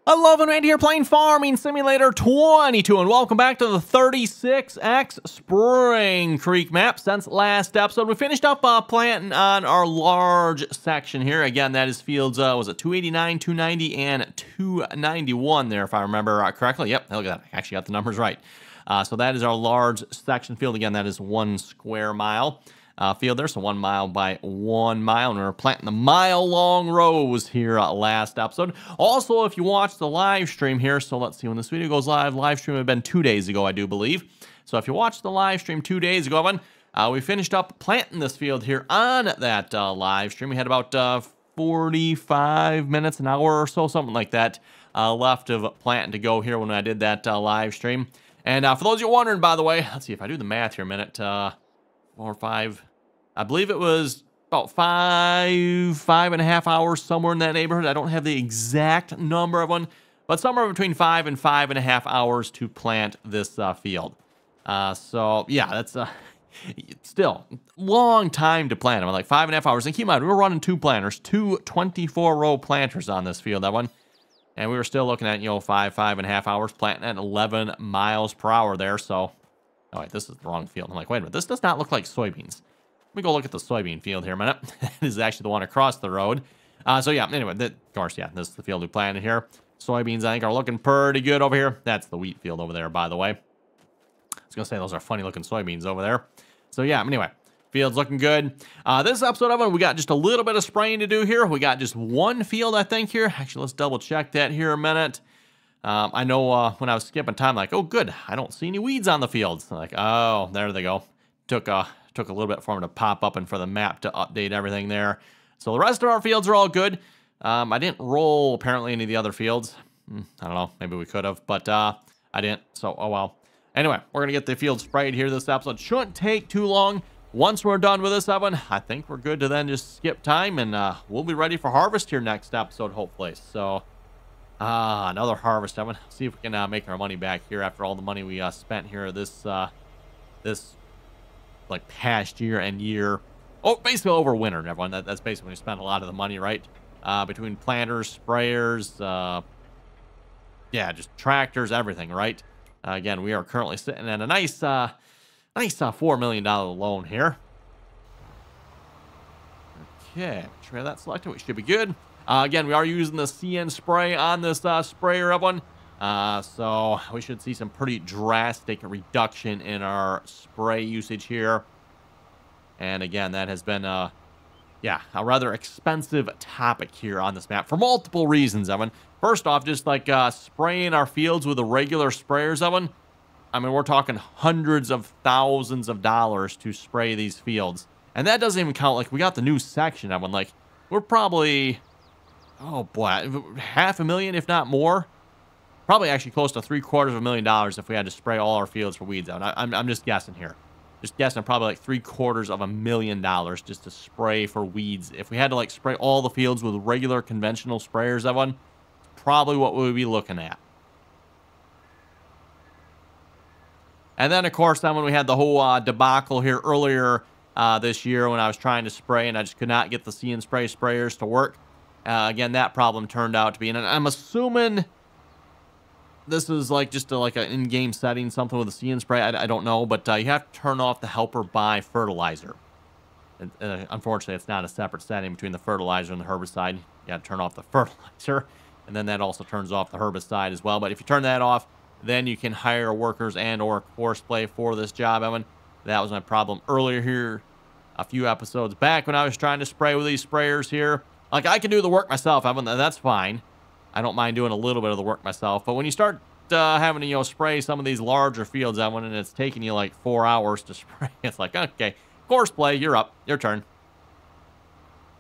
Hello and right here playing Farming Simulator 22, and welcome back to the 36X Spring Creek map. Since last episode, we finished up planting on our large section here. Again, that is fields, was it 289, 290, and 291 there, if I remember correctly. Yep, look at that. I actually got the numbers right. So that is our large section field. Again, that is 1 square mile. Field there, so 1 mile by 1 mile, and we were planting the mile-long rows here last episode. Also, if you watched the live stream here, so let's see when this video goes live stream would have been 2 days ago, I do believe. So if you watched the live stream 2 days ago, we finished up planting this field here on that live stream. We had about 45 minutes, an hour or so, something like that, left of planting to go here when I did that live stream. And for those of you wondering, by the way, let's see if I do the math here a minute. 4 or 5, I believe it was about 5.5 hours, somewhere in that neighborhood. I don't have the exact number of one, but somewhere between 5 and 5.5 hours to plant this field. So yeah, that's still long time to plant. I'm like 5.5 hours. And keep in mind, we were running 2 planters, 2 24-row planters on this field, that one. And we were still looking at, 5.5 hours planting at 11 miles per hour there. So, oh wait, this is the wrong field. I'm like, wait a minute, this does not look like soybeans. Let me go look at the soybean field here a minute. This is actually the one across the road. So yeah, anyway, of course, yeah, this is the field we planted here. Soybeans, I think, are looking pretty good over here. That's the wheat field over there, by the way. I was going to say, those are funny-looking soybeans over there. So yeah, anyway, field's looking good. This episode of it, we got just a little bit of spraying to do here. We got just 1 field, I think, here. Actually, let's double-check that here a minute. I know when I was skipping time, like, oh, good, I don't see any weeds on the fields. Like, oh, there they go. Took a little bit for them to pop up and for the map to update everything there. So the rest of our fields are all good. I didn't roll, apparently, any of the other fields. I don't know, maybe we could have, but I didn't, so oh well. Anyway, we're going to get the field sprayed here this episode. Shouldn't take too long. Once we're done with this one, I think we're good to then just skip time, and we'll be ready for harvest here next episode, hopefully. So, another harvest, Evan. See if we can make our money back here after all the money we spent here this like past year and year. Oh, basically over winter, everyone. That's basically when we spent a lot of the money, right? Between planters, sprayers, yeah, just tractors, everything, right? Again, we are currently sitting at a nice $4 million loan here. Okay, make sure we have that selected. We should be good. Again, we are using the CN spray on this sprayer, everyone. So we should see some pretty drastic reduction in our spray usage here. And again, that has been, yeah, a rather expensive topic here on this map for multiple reasons, Evan. First off, just like spraying our fields with the regular sprayers, Evan. I mean, we're talking hundreds of thousands of dollars to spray these fields. And that doesn't even count, like, we got the new section, Evan. Like, we're probably, oh boy, $500,000, if not more. Probably actually close to $750,000 if we had to spray all our fields for weeds out. I'm just guessing here. Just guessing, probably like $750,000 just to spray for weeds. If we had to like spray all the fields with regular conventional sprayers, that one, probably what we would be looking at. And then, of course, then when we had the whole debacle here earlier this year when I was trying to spray and I just could not get the See and Spray sprayers to work. Again, that problem turned out to be, and I'm assuming this is like just like an in-game setting, something with a See and Spray. I don't know, but you have to turn off the helper by fertilizer. Unfortunately, it's not a separate setting between the fertilizer and the herbicide. You got to turn off the fertilizer, and then that also turns off the herbicide as well. But if you turn that off, then you can hire workers and or horseplay for this job, Evan. That was my problem earlier here, a few episodes back when I was trying to spray with these sprayers here. Like, I can do the work myself, Evan. That's fine. I don't mind doing a little bit of the work myself. But when you start having to, spray some of these larger fields, Evan, and it's taking you like 4 hours to spray, it's like, okay, horseplay, you're up. Your turn.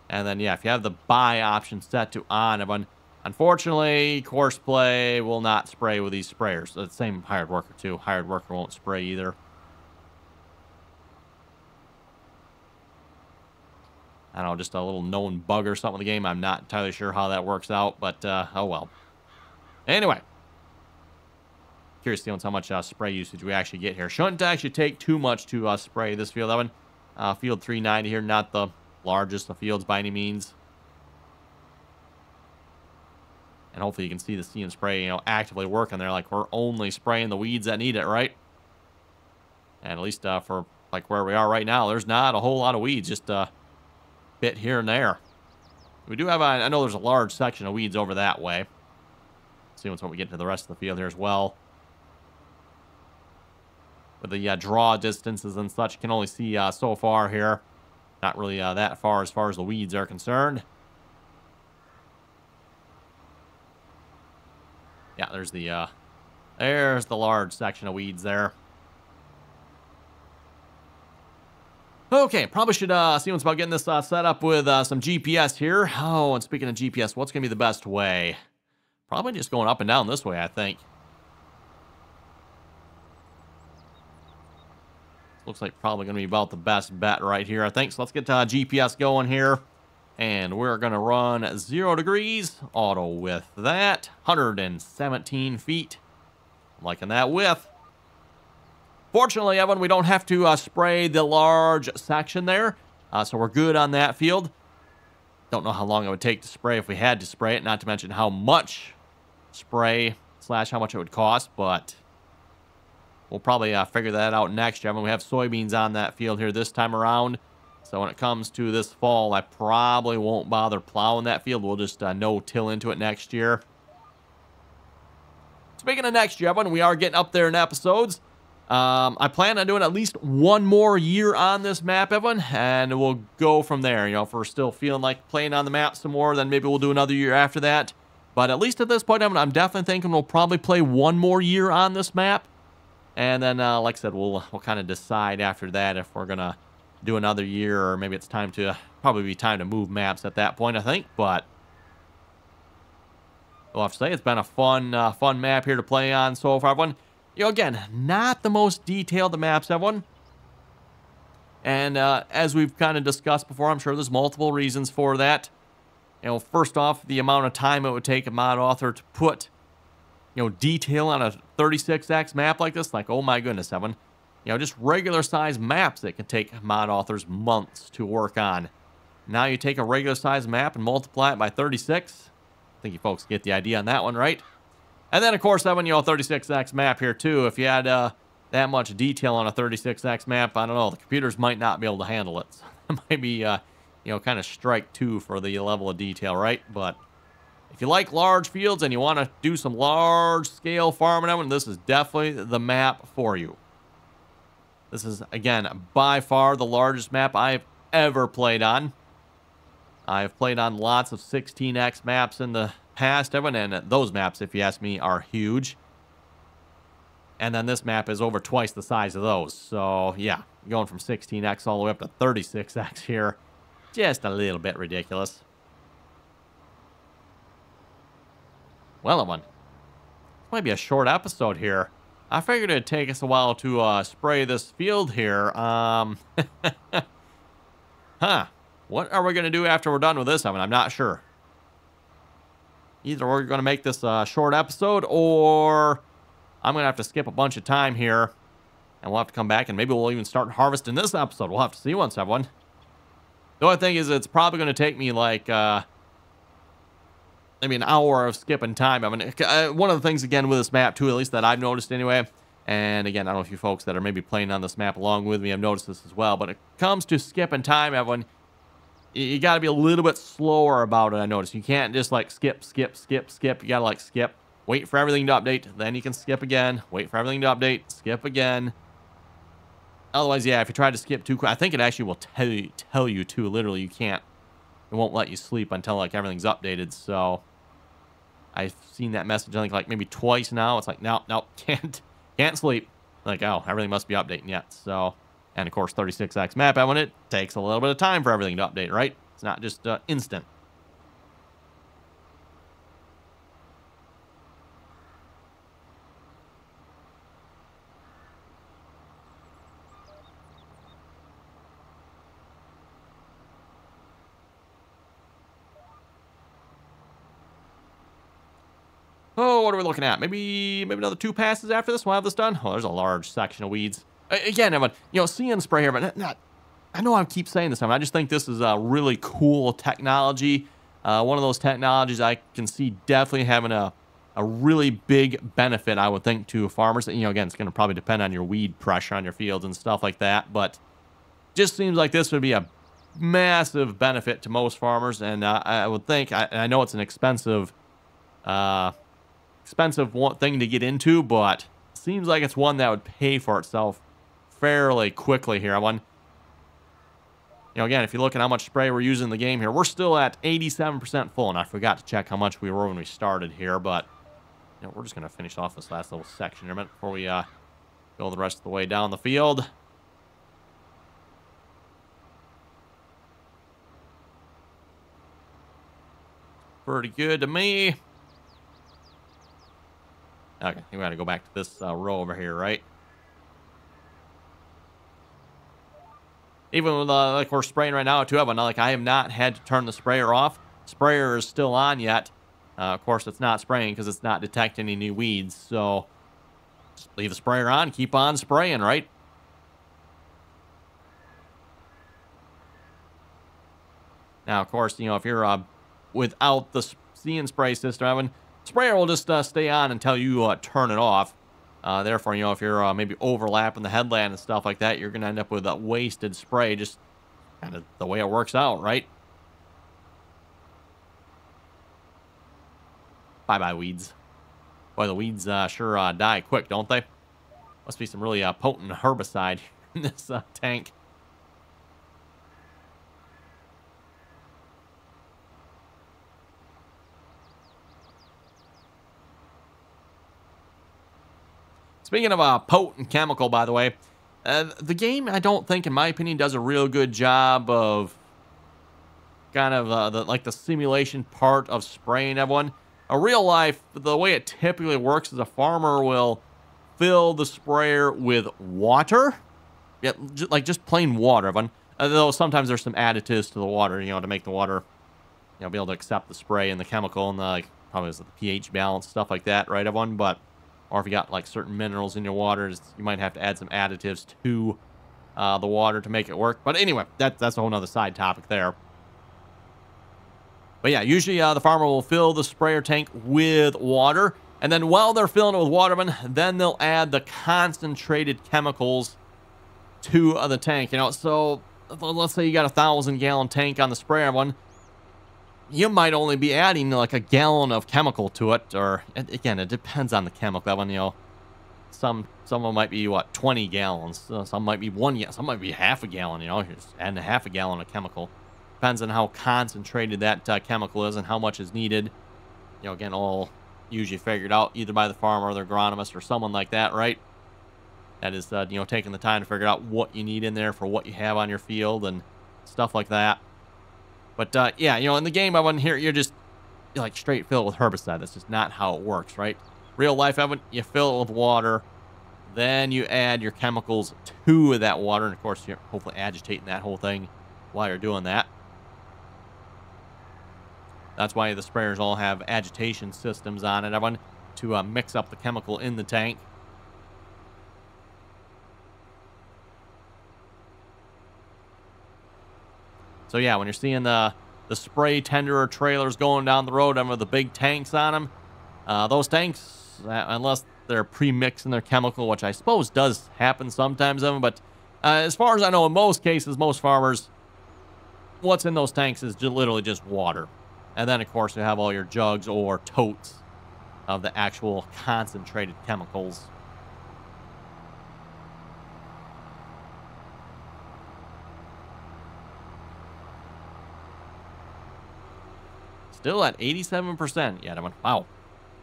And then, yeah, if you have the buy option set to on, Evan, unfortunately, horseplay will not spray with these sprayers. The same hired worker, too. Hired worker won't spray either. I don't know, just a little known bug or something in the game. I'm not entirely sure how that works out, but oh well. Anyway. Curious to see how much spray usage we actually get here. Shouldn't actually take too much to spray this field, Evan. Field 390 here, not the largest of fields by any means. And hopefully you can see the See and Spray, actively working there. Like, we're only spraying the weeds that need it, right? And at least for, like, where we are right now, there's not a whole lot of weeds. Just a bit here and there. We do have, I know there's a large section of weeds over that way. Let's see when we get to the rest of the field here as well. With the draw distances and such, you can only see so far here. Not really that far as the weeds are concerned. Yeah, there's the large section of weeds there. Okay, probably should see what's about getting this set up with some GPS here. Oh, and speaking of GPS, what's going to be the best way? Probably just going up and down this way, I think. Looks like probably going to be about the best bet right here, I think. So let's get GPS going here. And we're going to run 0 degrees, auto with that, 117 feet. I'm liking that width. Fortunately, Evan, we don't have to spray the large section there, so we're good on that field. Don't know how long it would take to spray if we had to spray it, not to mention how much spray / how much it would cost, but we'll probably figure that out next year. Evan, we have soybeans on that field here this time around. So when it comes to this fall, I probably won't bother plowing that field. We'll just no-till into it next year. Speaking of next year, Evan, we are getting up there in episodes. I plan on doing at least one more year on this map, Evan, and we'll go from there. If we're still feeling like playing on the map some more, then maybe we'll do another year after that. But at least at this point, Evan, I'm definitely thinking we'll probably play one more year on this map. And then, like I said, we'll kind of decide after that if we're going to do another year, or maybe it's probably be time to move maps at that point, I think. But I'll have to say it's been a fun map here to play on so far, everyone. Again, not the most detailed the maps, everyone. And as we've kind of discussed before, I'm sure there's multiple reasons for that. First off, the amount of time it would take a mod author to put, detail on a 36x map like this. Like, oh my goodness, Evan. Just regular size maps that can take mod authors months to work on. Now you take a regular size map and multiply it by 36. I think you folks get the idea on that one, right? And then, of course, Evan, 36x map here, too. If you had that much detail on a 36x map, I don't know, the computers might not be able to handle it. So that might be, kind of strike 2 for the level of detail, right? But if you like large fields and you want to do some large-scale farming, Evan, this is definitely the map for you. This is, again, by far the largest map I've ever played on. I've played on lots of 16x maps in the past, Evan, and those maps, if you ask me, are huge. And then this map is over twice the size of those. So, yeah, going from 16x all the way up to 36x here. Just a little bit ridiculous. Well, Evan, this might be a short episode here. I figured it'd take us a while to spray this field here. Huh. What are we going to do after we're done with this, Evan? I'm not sure. Either we're going to make this a short episode, or I'm going to have to skip a bunch of time here, and we'll have to come back, and maybe we'll even start harvesting this episode. We'll have to see once, everyone. The only thing is, it's probably going to take me like maybe an hour of skipping time. I mean, one of the things, again, with this map, too, at least that I've noticed anyway, and again, I don't know if you folks that are maybe playing on this map along with me have noticed this as well, but it comes to skipping time, everyone, you got to be a little bit slower about it, I noticed. You can't just, like, skip. You got to, like, skip. Wait for everything to update, then you can skip again. Wait for everything to update, skip again. Otherwise, yeah, if you try to skip too quick, I think it actually will tell you, too, literally, you can't. It won't let you sleep until, like, everything's updated, so I've seen that message, I think, like, maybe twice now. It's like, no, can't sleep. Like, oh, everything must be updating yet. So, and, of course, 36x map, when it takes a little bit of time for everything to update, right? It's not just instant. Oh, what are we looking at? Maybe another 2 passes after this. We'll have this done. Oh, there's a large section of weeds. Again, Evan, See and Spray here, but I know I keep saying this, Evan. I just think this is a really cool technology. One of those technologies I can see definitely having a really big benefit, I would think, to farmers. You know, again, it's going to probably depend on your weed pressure on your fields and stuff like that, but just seems like this would be a massive benefit to most farmers. And I would think, I know it's an expensive thing to get into, but seems like it's one that would pay for itself fairly quickly here. You know, again, if you look at how much spray we're using in the game here, we're still at 87% full, and I forgot to check how much we were when we started here, but you know, we're just going to finish off this last little section here a minute before we go the rest of the way down the field. Pretty good to me. Okay, we got to go back to this row over here, right? Even with, like we're spraying right now, too, like I have not had to turn the sprayer off. Sprayer is still on yet. Of course, it's not spraying because it's not detecting any new weeds. So just leave the sprayer on, keep on spraying, right? Now, of course, you know, if you're without the see and spray system, sprayer will just stay on until you turn it off. Therefore, you know, if you're maybe overlapping the headland and stuff like that, you're going to end up with a wasted spray, just kind of the way it works out, right? Bye-bye, weeds. Boy, the weeds sure die quick, don't they? Must be some really potent herbicide in this tank. Speaking of a potent chemical, by the way, the game, I don't think, in my opinion, does a real good job of kind of the simulation part of spraying everyone. A real life, the way it typically works is a farmer will fill the sprayer with water. Yeah, like just plain water, everyone. Though sometimes there's some additives to the water, you know, to make the water, you know, be able to accept the spray and the chemical and like probably the pH balance, stuff like that, right, everyone? But or if you got like certain minerals in your water, you might have to add some additives to the water to make it work. But anyway, that's a whole nother side topic there. But yeah, usually the farmer will fill the sprayer tank with water, and then while they're filling it with water, then they'll add the concentrated chemicals to the tank. You know, so let's say you got a 1,000-gallon tank on the sprayer one. You might only be adding like a gallon of chemical to it, or again, it depends on the chemical. That one, you know, some of them might be what 20 gallons, some might be some might be half a gallon. You know, you're just adding a half a gallon of chemical. Depends on how concentrated that chemical is and how much is needed. You know, again, all usually figured out either by the farmer or the agronomist or someone like that, right? That is, you know, taking the time to figure out what you need in there for what you have on your field and stuff like that. But yeah, you know, in the game, Evan, here you're like straight fill it with herbicide. That's just not how it works, right? Real life, Evan, you fill it with water, then you add your chemicals to that water, and of course, you're hopefully agitating that whole thing while you're doing that. That's why the sprayers all have agitation systems on it, Evan, to mix up the chemical in the tank. So yeah, when you're seeing the spray tenderer trailers going down the road with the big tanks on them, those tanks, unless they're pre-mixing their chemical, which I suppose does happen sometimes, but as far as I know, in most cases, most farmers, what's in those tanks is literally just water. And then, of course, you have all your jugs or totes of the actual concentrated chemicals. Still at 87%. Yeah, wow.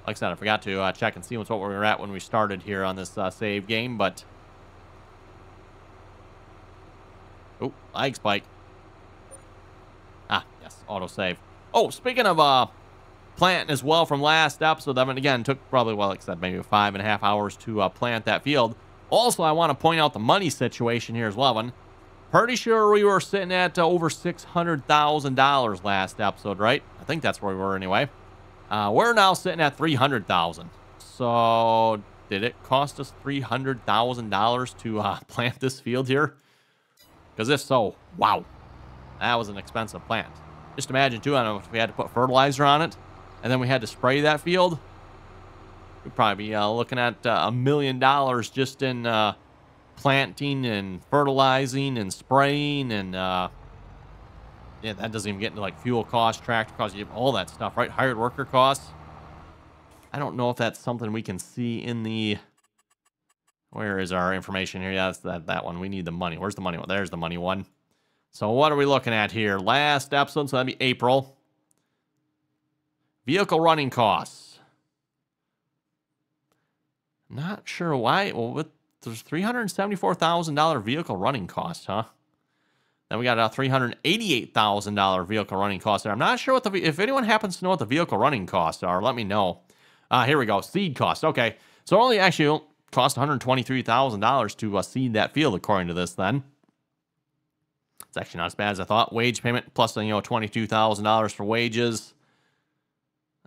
Like I said, I forgot to check and see what we were at when we started here on this save game, but... Oh, lag spike. Ah, yes, autosave. Oh, speaking of planting as well from last episode, that again took probably, well, like I said, maybe 5.5 hours to plant that field. Also, I want to point out the money situation here as well. I'm pretty sure we were sitting at over $600,000 last episode, right? I think that's where we were anyway. We're now sitting at $300,000. So, did it cost us $300,000 to plant this field here? Because if so, wow, that was an expensive plant. Just imagine, too, I don't know if we had to put fertilizer on it, and then we had to spray that field. We'd probably be looking at $1 million just in planting and fertilizing and spraying and yeah, that doesn't even get into like fuel costs, tractor costs, you have all that stuff, right? Hired worker costs. I don't know if that's something we can see in the... Where is our information here? Yeah, that's that one. We need the money. Where's the money one? There's the money one. So what are we looking at here? Last episode, so that'd be April. Vehicle running costs. Not sure why. Well, there's $374,000 vehicle running costs, huh? Then we got a $388,000 vehicle running cost there. I'm not sure what if anyone happens to know what the vehicle running costs are, let me know. Here we go. Seed cost. Okay. So it only actually cost $123,000 to seed that field, according to this then. It's actually not as bad as I thought. Wage payment plus, $22,000 for wages.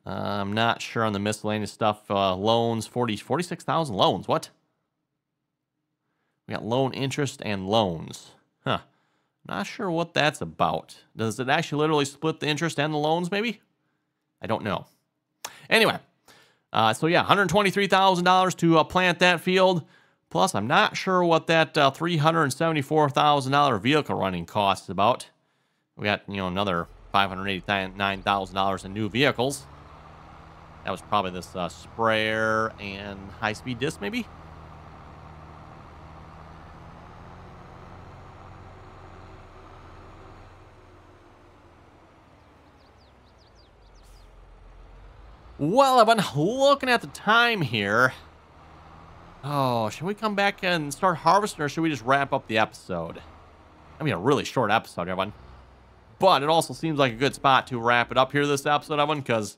I'm not sure on the miscellaneous stuff. Loans, 46,000 loans. What? We got loan interest and loans. Huh. Not sure what that's about. Does it actually literally split the interest and the loans, maybe? I don't know. Anyway, so yeah, $123,000 to plant that field. Plus, I'm not sure what that $374,000 vehicle running cost is about. We got, another $589,000 in new vehicles. That was probably this sprayer and high-speed disc, maybe? Well, I've been looking at the time here. Oh, should we come back and start harvesting, or should we just wrap up the episode? I mean, a really short episode, everyone. But it also seems like a good spot to wrap it up here this episode, everyone, because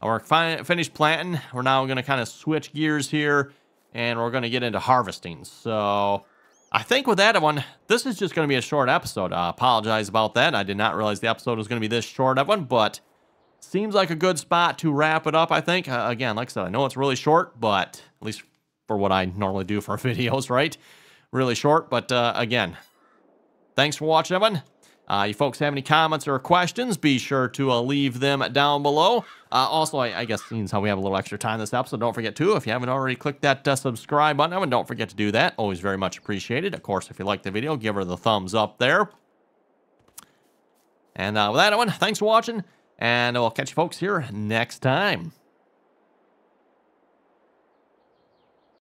we're finished planting. We're now going to kind of switch gears here, and we're going to get into harvesting. So I think with that, everyone, this is just going to be a short episode. I apologize about that. I did not realize the episode was going to be this short, everyone, but... Seems like a good spot to wrap it up, I think. Again, like I said, I know it's really short, but at least for what I normally do for videos, right? Really short, but again, thanks for watching, everyone. You folks have any comments or questions, be sure to leave them down below. Also, I guess seeing how we have a little extra time this episode, don't forget to, if you haven't already clicked that subscribe button, everyone, don't forget to do that. Always very much appreciated. Of course, if you like the video, give her the thumbs up there. And with that, everyone, thanks for watching. And I'll catch you folks here next time.